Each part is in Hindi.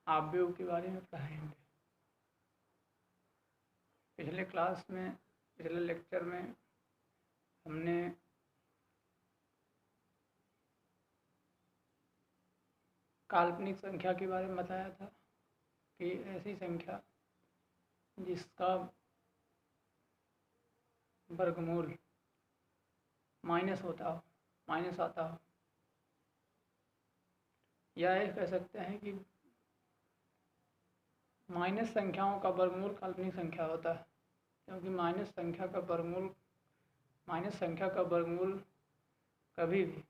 अवयव के बारे में पढ़ाएंगे। पिछले लेक्चर में हमने काल्पनिक संख्या के बारे में बताया था कि ऐसी संख्या जिसका वर्गमूल माइनस आता हो, या ये कह सकते हैं कि माइनस संख्याओं का वर्गमूल काल्पनिक संख्या होता है, क्योंकि माइनस संख्या का वर्गमूल कभी भी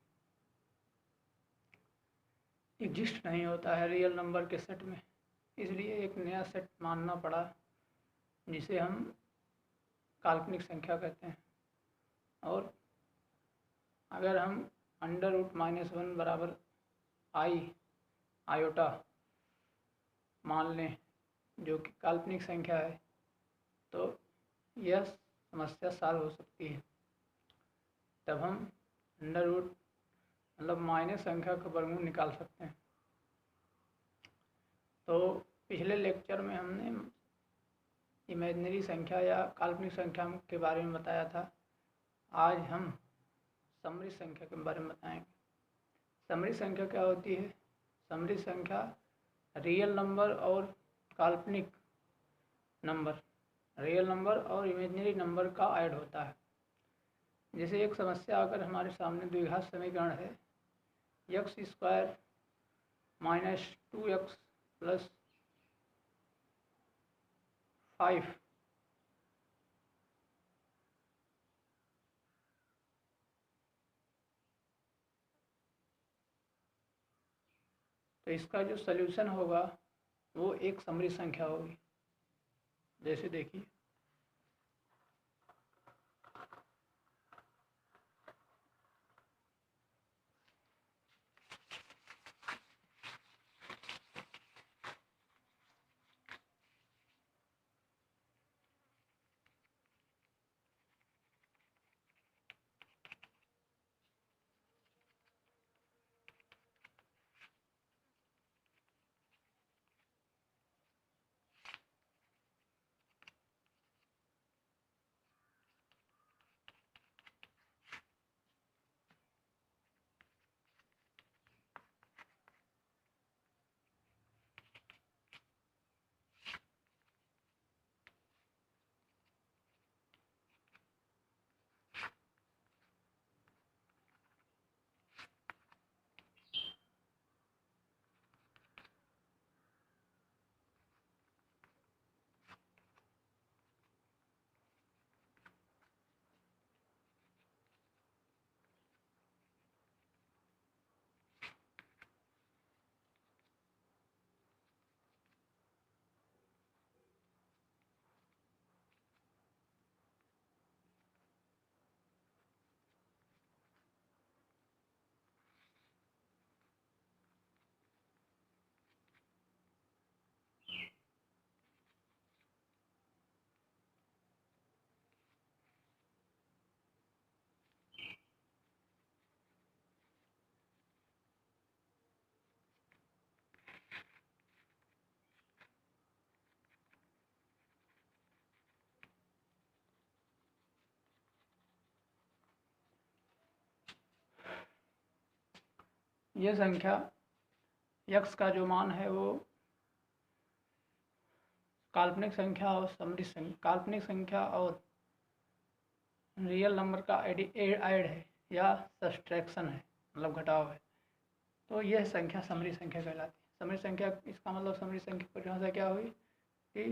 एग्जिस्ट नहीं होता है रियल नंबर के सेट में। इसलिए एक नया सेट मानना पड़ा जिसे हम काल्पनिक संख्या कहते हैं। और अगर हम √-1 बराबर आयोटा मान लें जो कि काल्पनिक संख्या है, तो यह समस्या सॉल्व हो सकती है। तब हम माइनस संख्या का वर्गमूल निकाल सकते हैं। तो पिछले लेक्चर में हमने इमेजिनरी संख्या या काल्पनिक संख्या के बारे में बताया था। आज हम समरी संख्या के बारे में बताएंगे। समरी संख्या क्या होती है? समरी संख्या रियल नंबर और काल्पनिक नंबर, रियल नंबर और इमेजिनरी नंबर का ऐड होता है। जैसे एक समस्या अगर हमारे सामने द्विघात समीकरण है x² - 2x + 5 तो इसका जो सल्यूशन होगा वो एक समरी संख्या होगी। जैसे देखिए, यह संख्या x का जो मान है वो काल्पनिक संख्या और रियल नंबर का ऐड है या सब्सट्रैक्शन है, मतलब घटाव है। तो यह संख्या समरी संख्या कहलाती है। समरी संख्या, इसका मतलब समरी संख्या की परिभाषा क्या हुई कि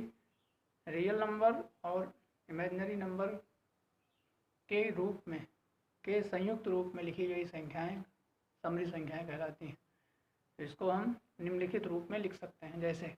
रियल नंबर और इमेजिनरी नंबर के संयुक्त रूप में लिखी गई संख्याएं समरी संख्याएं कहलाती हैं। तो इसको हम निम्नलिखित रूप में लिख सकते हैं, जैसे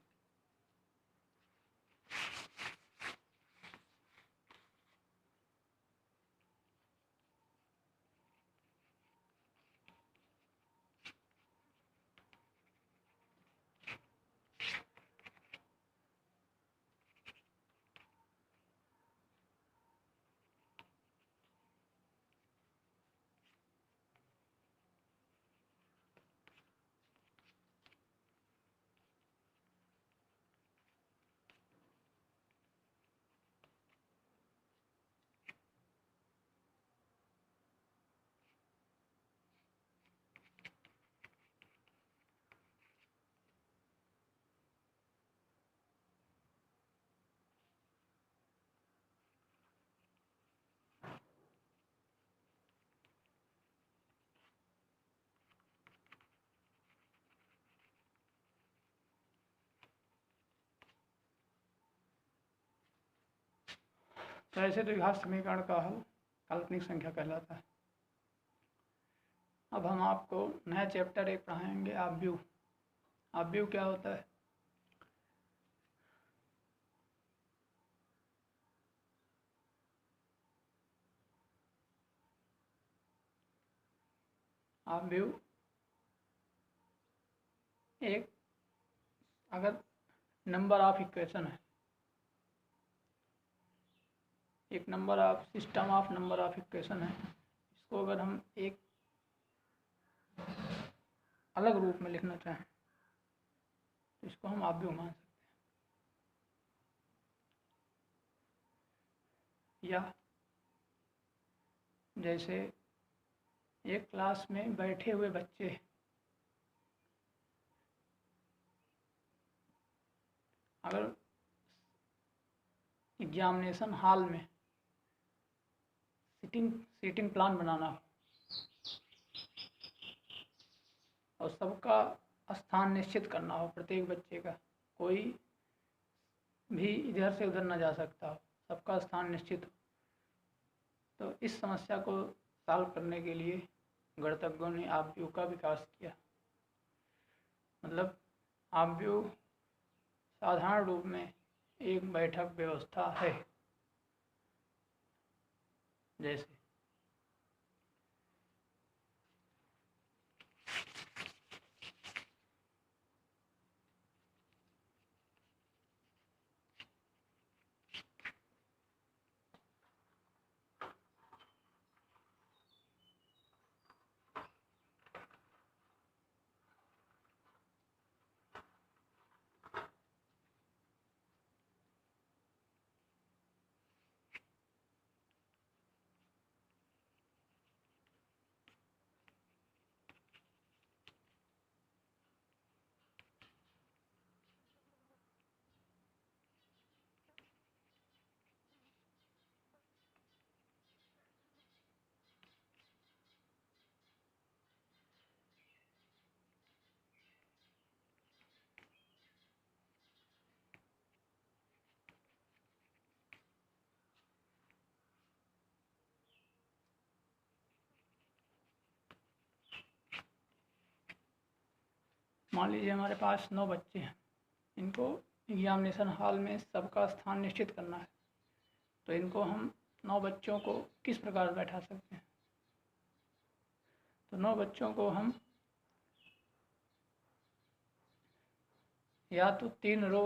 तो ऐसे द्विघात समीकरण का हल काल्पनिक संख्या कहलाता है। अब हम आपको नया चैप्टर एक पढ़ाएंगे, आव्यूह। आव्यूह क्या होता है? आव्यूह एक अगर नंबर ऑफ इक्वेशन है, एक number of system of number of equation है, इसको अगर हम एक अलग रूप में लिखना चाहें तो इसको हम आव्यूह मान सकते हैं। या जैसे एक क्लास में बैठे हुए बच्चे अगर एग्जामिनेशन हॉल में सीटिंग प्लान बनाना हो और सबका स्थान निश्चित करना हो, प्रत्येक बच्चे का कोई भी इधर से उधर ना जा सकता हो, सबका स्थान निश्चित हो, तो इस समस्या को सॉल्व करने के लिए गणितज्ञों ने आव्यूह का विकास किया। मतलब आव्यूह साधारण रूप में एक बैठक व्यवस्था है। जैसे मान लीजिए हमारे पास 9 बच्चे हैं, इनको एग्जामिनेशन हॉल में सबका स्थान निश्चित करना है, तो इनको हम 9 बच्चों को किस प्रकार बैठा सकते हैं? तो 9 बच्चों को हम या तो 3 रो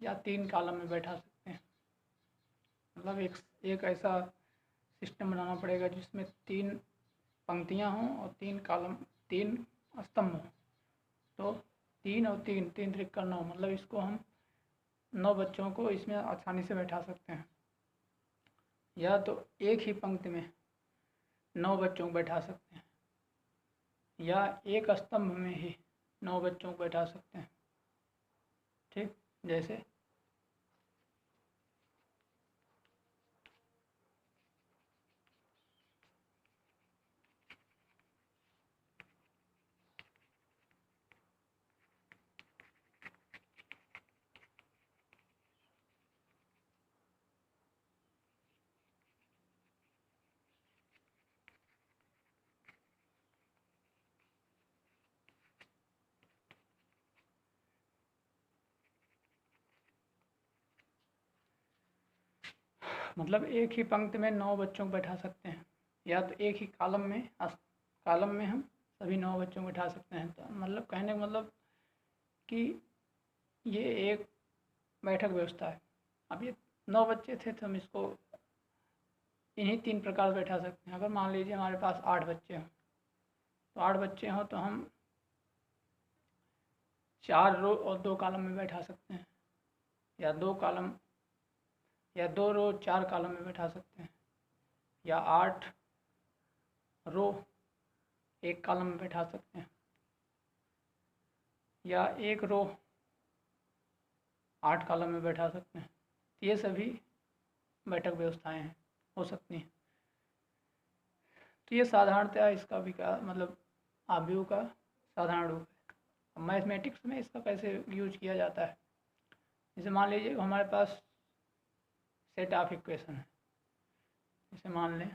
या 3 कॉलम में बैठा सकते हैं। मतलब एक ऐसा सिस्टम बनाना पड़ेगा जिसमें 3 पंक्तियां हों और 3 कॉलम, 3 स्तंभ हों। तो 3 और 3 3 त्रिक 9, मतलब इसको हम 9 बच्चों को इसमें आसानी से बैठा सकते हैं। या तो एक ही पंक्ति में 9 बच्चों को बैठा सकते हैं, या एक स्तंभ में ही 9 बच्चों को बैठा सकते हैं। ठीक, जैसे मतलब एक ही पंक्ति में 9 बच्चों को बैठा सकते हैं, या तो एक ही कॉलम में हम सभी 9 बच्चों को बैठा सकते हैं। तो मतलब कहने का मतलब कि ये एक बैठक व्यवस्था है। अब ये 9 बच्चे थे तो हम इसको इन्हीं 3 प्रकार बैठा सकते हैं। अगर मान लीजिए हमारे पास 8 बच्चे हों, तो 8 बच्चे हों तो हम 4 रो और 2 कॉलम में बैठा सकते हैं, या 2 रो 4 कॉलम में बैठा सकते हैं, या 8 रो 1 कॉलम में बैठा सकते हैं, या 1 रो 8 कॉलम में बैठा सकते हैं। ये सभी बैठक व्यवस्थाएं हो सकती हैं। तो ये साधारणतः इसका विकास, मतलब आव्यूह का साधारण रूप है। मैथमेटिक्स में इसका कैसे यूज किया जाता है? जैसे मान लीजिए हमारे पास सेट ऑफ इक्वेशन है। इसे मान लें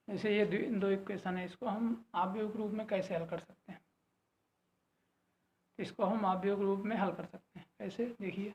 जैसे ये दो इक्वेशन है, इसको हम आव्यूह रूप में कैसे हल कर सकते हैं। इसको हम आव्यूह रूप में हल कर सकते हैं कैसे, देखिए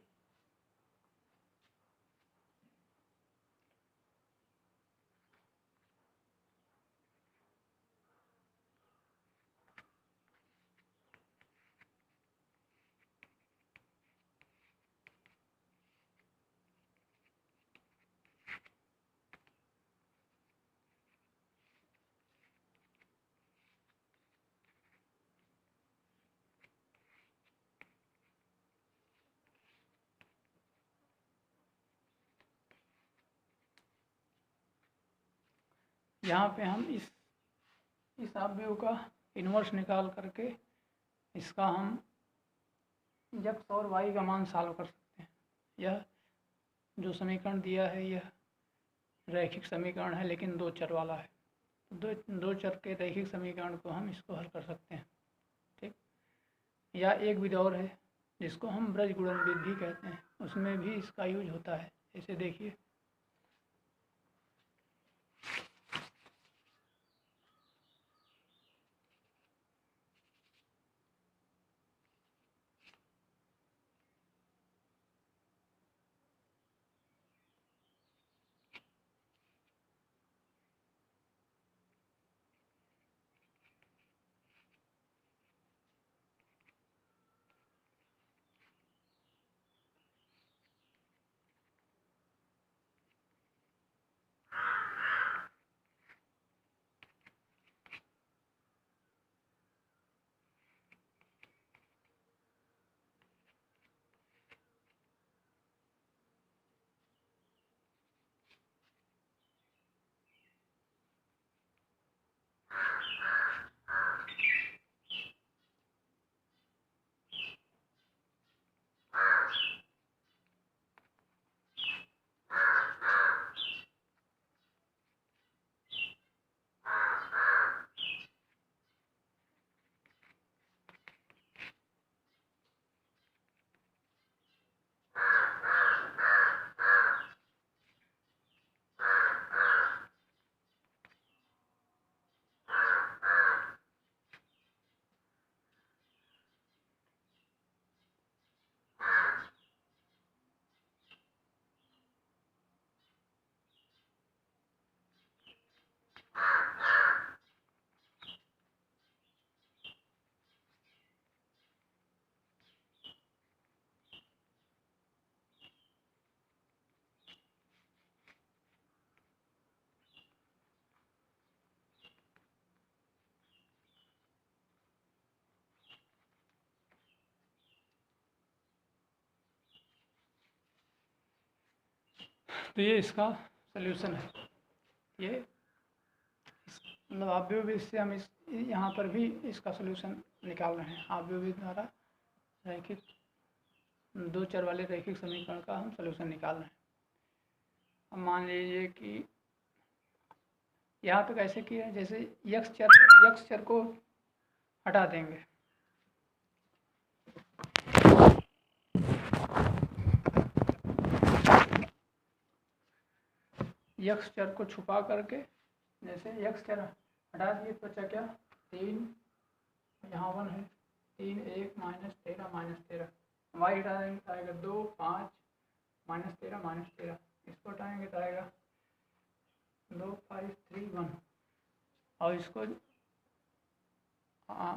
यहाँ पे हम इस आव्यूह का इन्वर्स निकाल करके इसका हम x और y का मान सॉल्व कर सकते हैं। यह जो समीकरण दिया है यह रैखिक समीकरण है, लेकिन दो चर वाला है। दो चर के रैखिक समीकरण को हम इसको हल कर सकते हैं, ठीक। या एक विधि और है जिसको हम ब्रज गुणन विधि भी कहते हैं, उसमें भी इसका यूज होता है। जैसे देखिए तो ये इसका सल्यूशन है। ये मतलब आव्यूह विधि से हम इस यहाँ पर भी इसका सल्यूशन निकाल रहे हैं। आव्यूह विधि द्वारा रैखिक दो चर वाले रैखिक समीकरण का हम सल्यूशन निकाल रहे हैं। अब मान लीजिए कि यहाँ पे कैसे किया है, जैसे यक्स चर को हटा देंगे, यक्स चर को छुपा करके जैसे यक्स चर हटा दिए तो बचा क्या, 3 यहाँ 1 है, 3 1 -13 वाई हटा देंगे तो आएगा 2 5 -13 इसको हटाएंगे तो आएगा 2 5 3 1 और इसको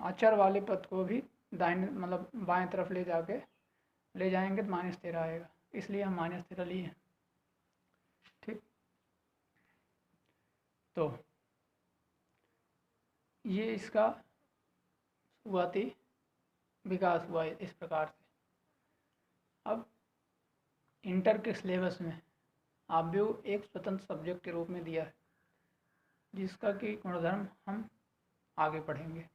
अचर वाले पद को भी दाहिने मतलब बाएं तरफ ले जाएंगे तो -13 आएगा, इसलिए हम -13 लिए हैं। तो ये इसका शुरुआती विकास हुआ इस प्रकार से। अब इंटर के सिलेबस में आव्यूह एक स्वतंत्र सब्जेक्ट के रूप में दिया है, जिसका कि गुणधर्म हम आगे पढ़ेंगे।